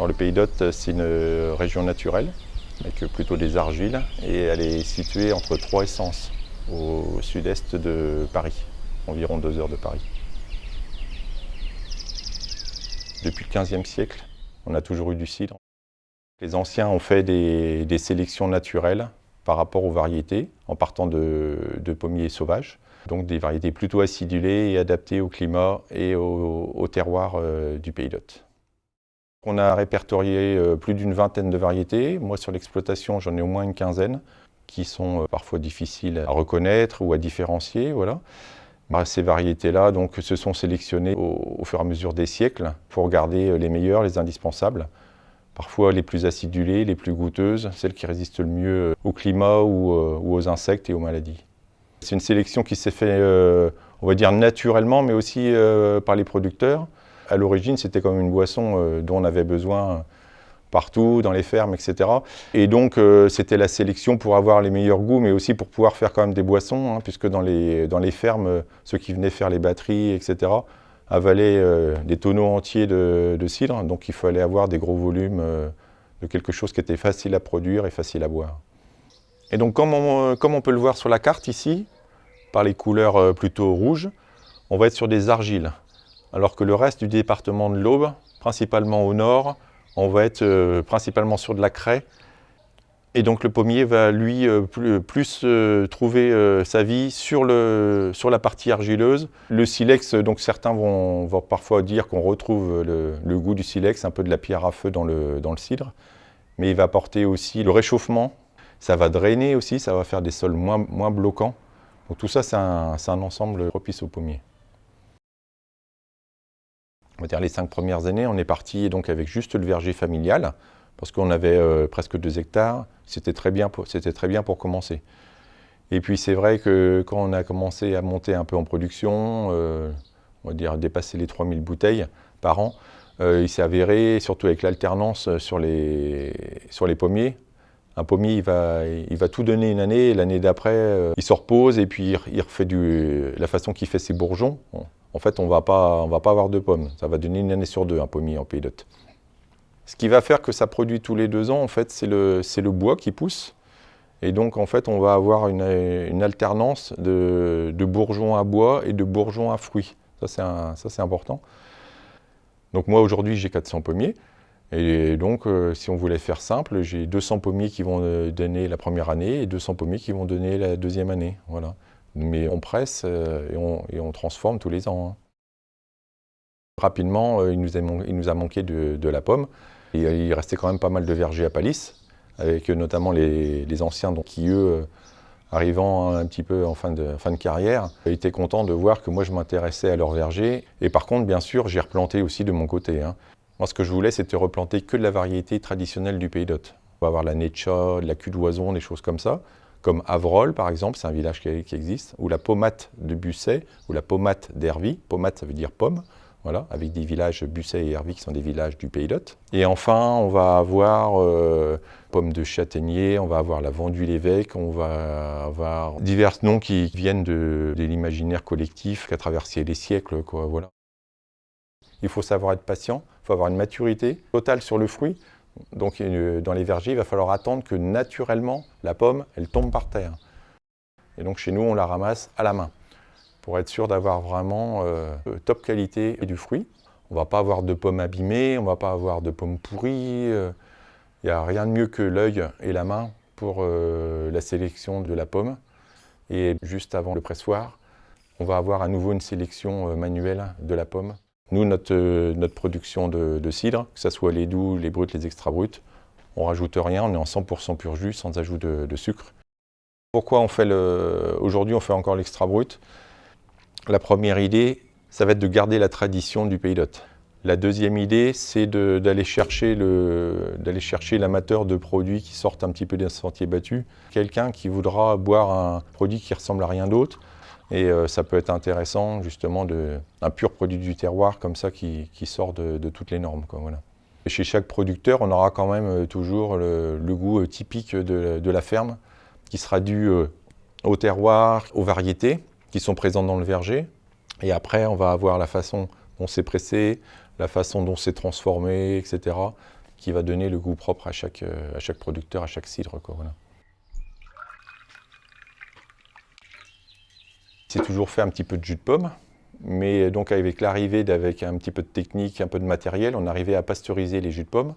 Alors le Pays d'Hôte, c'est une région naturelle, avec plutôt des argiles, et elle est située entre Troyes et Sens, au sud-est de Paris, environ 2 heures de Paris. Depuis le XVe siècle, on a toujours eu du cidre. Les anciens ont fait des sélections naturelles par rapport aux variétés, en partant de pommiers sauvages, donc des variétés plutôt acidulées et adaptées au climat et au terroir du Pays d'Hôte. On a répertorié plus d'une vingtaine de variétés. Moi, sur l'exploitation, j'en ai au moins une quinzaine qui sont parfois difficiles à reconnaître ou à différencier. Voilà. Ces variétés-là se sont sélectionnées au fur et à mesure des siècles pour garder les meilleures, les indispensables. Parfois les plus acidulées, les plus goûteuses, celles qui résistent le mieux au climat ou aux insectes et aux maladies. C'est une sélection qui s'est faite, on va dire, naturellement, mais aussi par les producteurs. À l'origine, c'était comme une boisson dont on avait besoin partout, dans les fermes, etc. Et donc, c'était la sélection pour avoir les meilleurs goûts, mais aussi pour pouvoir faire quand même des boissons, puisque dans les fermes, ceux qui venaient faire les batteries, etc., avalaient des tonneaux entiers de cidre. Donc, il fallait avoir des gros volumes de quelque chose qui était facile à produire et facile à boire. Et donc, comme on peut le voir sur la carte ici, par les couleurs plutôt rouges, on va être sur des argiles. Alors que le reste du département de l'Aube, principalement au nord, on va être principalement sur de la craie. Et donc le pommier va lui plus trouver sa vie sur la partie argileuse. Le silex, donc certains vont parfois dire qu'on retrouve le goût du silex, un peu de la pierre à feu dans le cidre. Mais il va apporter aussi le réchauffement. Ça va drainer aussi, ça va faire des sols moins bloquants. Donc tout ça, c'est un ensemble propice au pommier. On va dire les 5 premières années, on est parti donc avec juste le verger familial, parce qu'on avait presque 2 hectares, c'était très bien pour commencer. Et puis c'est vrai que quand on a commencé à monter un peu en production, on va dire dépasser les 3000 bouteilles par an, il s'est avéré, surtout avec l'alternance sur les pommiers, un pommier il va tout donner une année, et l'année d'après il se repose et puis il refait la façon qu'il fait ses bourgeons. En fait, on va pas avoir de pommes. Ça va donner une année sur 2, un pommier en Pays d'Hôte. Ce qui va faire que ça produit tous les 2 ans, en fait, c'est le bois qui pousse. Et donc, en fait, on va avoir une alternance de bourgeons à bois et de bourgeons à fruits. Ça, c'est important. Donc moi, aujourd'hui, j'ai 400 pommiers. Et donc, si on voulait faire simple, j'ai 200 pommiers qui vont donner la première année et 200 pommiers qui vont donner la deuxième année. Voilà. Mais on presse et on transforme tous les ans. Rapidement, il nous a manqué de la pomme. Et il restait quand même pas mal de vergers à palisse, avec notamment les anciens qui, eux, arrivant un petit peu en fin de carrière, étaient contents de voir que moi je m'intéressais à leurs vergers. Et par contre, bien sûr, j'ai replanté aussi de mon côté. Moi, ce que je voulais, c'était replanter que de la variété traditionnelle du Pays d'Hôte. On va avoir la netcha, de la cul d'oison, des choses comme ça. Comme Avrolles, par exemple, c'est un village qui existe, ou la Pommate de Busset, ou la Pommate d'Hervy. Pommate, ça veut dire pomme, voilà, avec des villages Busset et Hervy qui sont des villages du Pays d'Hôte. Et enfin, on va avoir pomme de châtaignier, on va avoir la Vendue-l'Évêque, on va avoir divers noms qui viennent de l'imaginaire collectif qui a traversé les siècles, quoi, voilà. Il faut savoir être patient, il faut avoir une maturité totale sur le fruit. Donc dans les vergers, il va falloir attendre que naturellement la pomme, elle tombe par terre. Et donc chez nous, on la ramasse à la main pour être sûr d'avoir vraiment top qualité du fruit. On ne va pas avoir de pommes abîmées, on ne va pas avoir de pommes pourries. Il n'y a rien de mieux que l'œil et la main pour la sélection de la pomme. Et juste avant le pressoir, on va avoir à nouveau une sélection manuelle de la pomme. Nous, notre production de cidre, que ce soit les doux, les bruts, les extra bruts, on ne rajoute rien, on est en 100% pur jus, sans ajout de sucre. Pourquoi aujourd'hui on fait encore l'extra brut? La première idée, ça va être de garder la tradition du Pays d'Hôte. La deuxième idée, c'est d'aller chercher l'amateur de produits qui sortent un petit peu des sentiers battus. Quelqu'un qui voudra boire un produit qui ressemble à rien d'autre. Et ça peut être intéressant, justement, un pur produit du terroir comme ça qui sort de toutes les normes, quoi, voilà. Et chez chaque producteur, on aura quand même toujours le goût typique de la ferme, qui sera dû au terroir, aux variétés qui sont présentes dans le verger. Et après, on va avoir la façon dont c'est pressé, la façon dont c'est transformé, etc., qui va donner le goût propre à chaque producteur, à chaque cidre, quoi, voilà. C'est toujours fait un petit peu de jus de pomme, mais donc avec l'arrivée d'avec un petit peu de technique, un peu de matériel, on arrivait à pasteuriser les jus de pomme.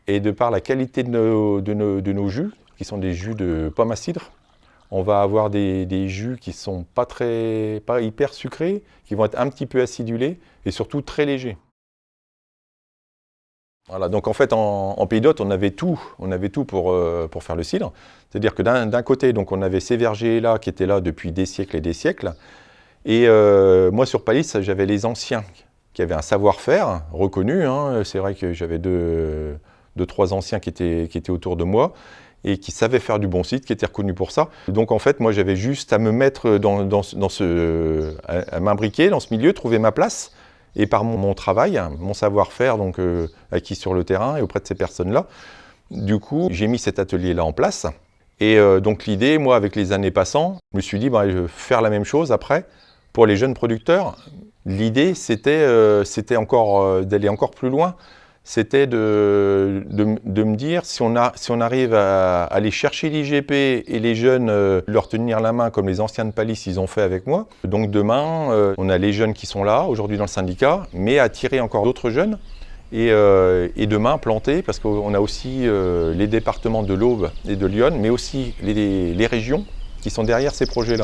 Et de par la qualité de nos jus, qui sont des jus de pomme à cidre, on va avoir des jus qui ne sont pas hyper sucrés, qui vont être un petit peu acidulés et surtout très légers. Voilà, donc en fait en Pays d'Hôte, on avait tout pour faire le cidre. C'est-à-dire que d'un côté, donc on avait ces vergers-là qui étaient là depuis des siècles et des siècles. Et moi sur Palisse, j'avais les anciens qui avaient un savoir-faire reconnu, hein. C'est vrai que j'avais deux, trois anciens qui étaient autour de moi et qui savaient faire du bon cidre, qui étaient reconnus pour ça. Donc en fait, moi j'avais juste à me mettre à m'imbriquer dans ce milieu, trouver ma place. Et par mon travail, mon savoir-faire donc acquis sur le terrain et auprès de ces personnes-là, du coup, j'ai mis cet atelier-là en place. Et donc l'idée, moi, avec les années passant, je me suis dit, je vais faire la même chose après pour les jeunes producteurs. L'idée, c'était d'aller encore plus loin. C'était de me dire, si on arrive à aller chercher l'IGP et les jeunes, leur tenir la main comme les anciens de Palisse, ils ont fait avec moi. Donc demain, on a les jeunes qui sont là, aujourd'hui dans le syndicat, mais attirer encore d'autres jeunes. Et demain, planter, parce qu'on a aussi les départements de l'Aube et de l'Yonne, mais aussi les régions qui sont derrière ces projets-là.